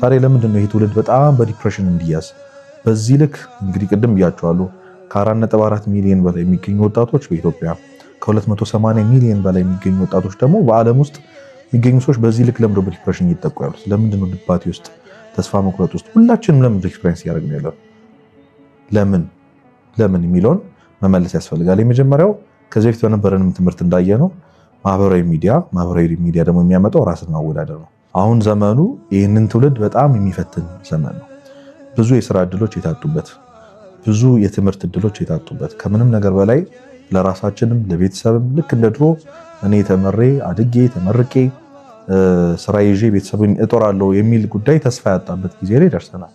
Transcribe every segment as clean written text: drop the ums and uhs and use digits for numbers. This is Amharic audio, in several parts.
ታዲያ ለምንድን ነው ይሄ ትውልድ በጣም በዲፕሬሽን እንዲያዝ በዚህ ልክ? እንግዲህ ቅድም ብያቸዋለሁ ከ4.4 ሚሊዮን በላይ የሚገኙ ወጣቶች በኢትዮጵያ ከ280 ሚሊዮን በላይ የሚገኙ ወጣቶች ደግሞ በዓለም ውስጥ የሚገኙ ሰዎች በዚህ ልክ ለምንድን ነው በዲፕሬሽን እየተጠቁ ያሉት? ለምንድን ነው ድባቴ ውስጥ ተስፋ መቁረጥ ውስጥ ሁላችንም ለምን ኤክስፒሪየንስ እያደረግን ያለው? ለምን የሚለውን መመለስ ያስፈልጋል። የመጀመሪያው ከዚህ በፊት በነበረንም ትምህርት እንዳየነው ማህበራዊ ሚዲያ ደግሞ የሚያመጣው ራስን ማወዳደር ነው። አሁን ዘመኑ ይህንን ትውልድ በጣም የሚፈትን ዘመን ነው። ብዙ የስራ እድሎች የታጡበት፣ ብዙ የትምህርት እድሎች የታጡበት፣ ከምንም ነገር በላይ ለራሳችንም ለቤተሰብም ልክ እንደ ድሮ እኔ ተመሬ አድጌ ተመርቄ ስራ ይዤ ቤተሰብን እጦራለሁ የሚል ጉዳይ ተስፋ ያጣበት ጊዜ ላይ ደርሰናል።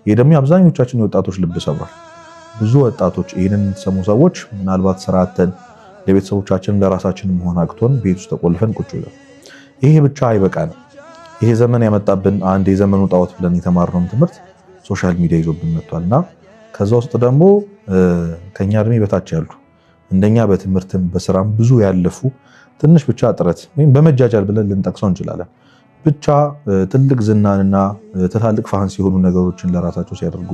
ይሄ ደግሞ አብዛኞቻችን የወጣቶች ልብ ሰብሯል። ብዙ ወጣቶች ይህንን የምትሰሙ ሰዎች ምናልባት ስራ አጥተን ለቤተሰቦቻችን ለራሳችን መሆን አቅቶን ቤት ውስጥ ተቆልፈን ቁጭ ብለን፣ ይሄ ብቻ አይበቃንም። ይሄ ዘመን ያመጣብን አንድ የዘመኑ ጣዖት ብለን የተማርነው ትምህርት ሶሻል ሚዲያ ይዞብን መጥቷልና ከዛ ውስጥ ደግሞ ከኛ እድሜ በታች ያሉ እንደኛ በትምህርትም በስራም ብዙ ያለፉ ትንሽ ብቻ ጥረት ወይም በመጃጃል ብለን ልንጠቅሰው እንችላለን ብቻ ትልቅ ዝናንና ትላልቅ ፋንሲ የሆኑ ነገሮችን ለራሳቸው ሲያደርጉ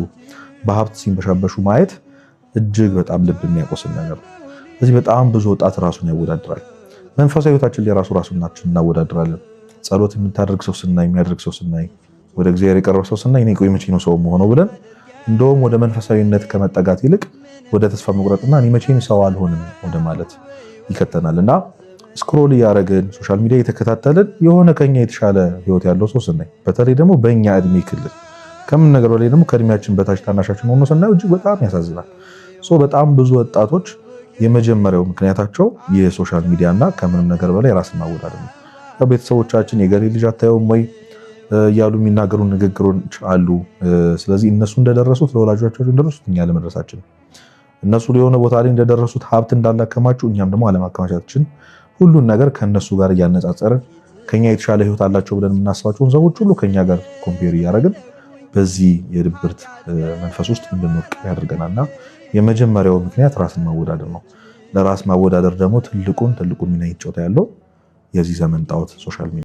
በሀብት ሲንበሻበሹ ማየት እጅግ በጣም ልብ የሚያቆስል ነገር ነው። ስለዚህ በጣም ብዙ ወጣት ራሱን ያወዳድራል። መንፈሳዊ ህይወታችን ላይ ራሳችንን እናወዳድራለን። ጸሎት የምታደርግ ሰው ስናይ፣ የሚያደርግ ሰው ስናይ፣ ወደ እግዚአብሔር የቀረበ ሰው ስናይ እኔ ቆይ መቼ ነው ሰው መሆነው ብለን እንደውም ወደ መንፈሳዊነት ከመጠጋት ይልቅ ወደ ተስፋ መቁረጥና እኔ መቼም ሰው አልሆንም ወደ ማለት ይከተናልና ስክሮል እያደረግን ሶሻል ሚዲያ እየተከታተልን የሆነ ከኛ የተሻለ ህይወት ያለው ሰው ስናይ፣ በተለይ ደግሞ በእኛ እድሜ ክልል ከምን ነገር በላይ ደግሞ ከእድሜያችን በታች ታናሻችን ሆኖ ስናየው እጅግ በጣም ያሳዝናል። በጣም ብዙ ወጣቶች የመጀመሪያው ምክንያታቸው የሶሻል ሚዲያ እና ከምንም ነገር በላይ ራስን ማወዳደር ነው። ቤተሰቦቻችን የገሌ ልጅ አታየውም ወይ እያሉ የሚናገሩ ንግግሮች አሉ። ስለዚህ እነሱ እንደደረሱት ለወላጆቻቸው እንደደረሱት እኛ ለመድረሳችን፣ እነሱ የሆነ ቦታ ላይ እንደደረሱት ሀብት እንዳላከማቸው እኛም ደግሞ አለማከማቻችን፣ ሁሉን ነገር ከነሱ ጋር እያነጻጸርን ከኛ የተሻለ ህይወት አላቸው ብለን የምናስባቸውን ሰዎች ሁሉ ከኛ ጋር ኮምፔር እያደረግን በዚህ የድብርት መንፈስ ውስጥ እንድንወድቅ ያደርገናልና የመጀመሪያው ምክንያት ራስን ማወዳደር ነው። ለራስ ማወዳደር ደግሞ ትልቁን ሚና ይጫወታ ያለው የዚህ ዘመን ጣዖት ሶሻል ሚዲያ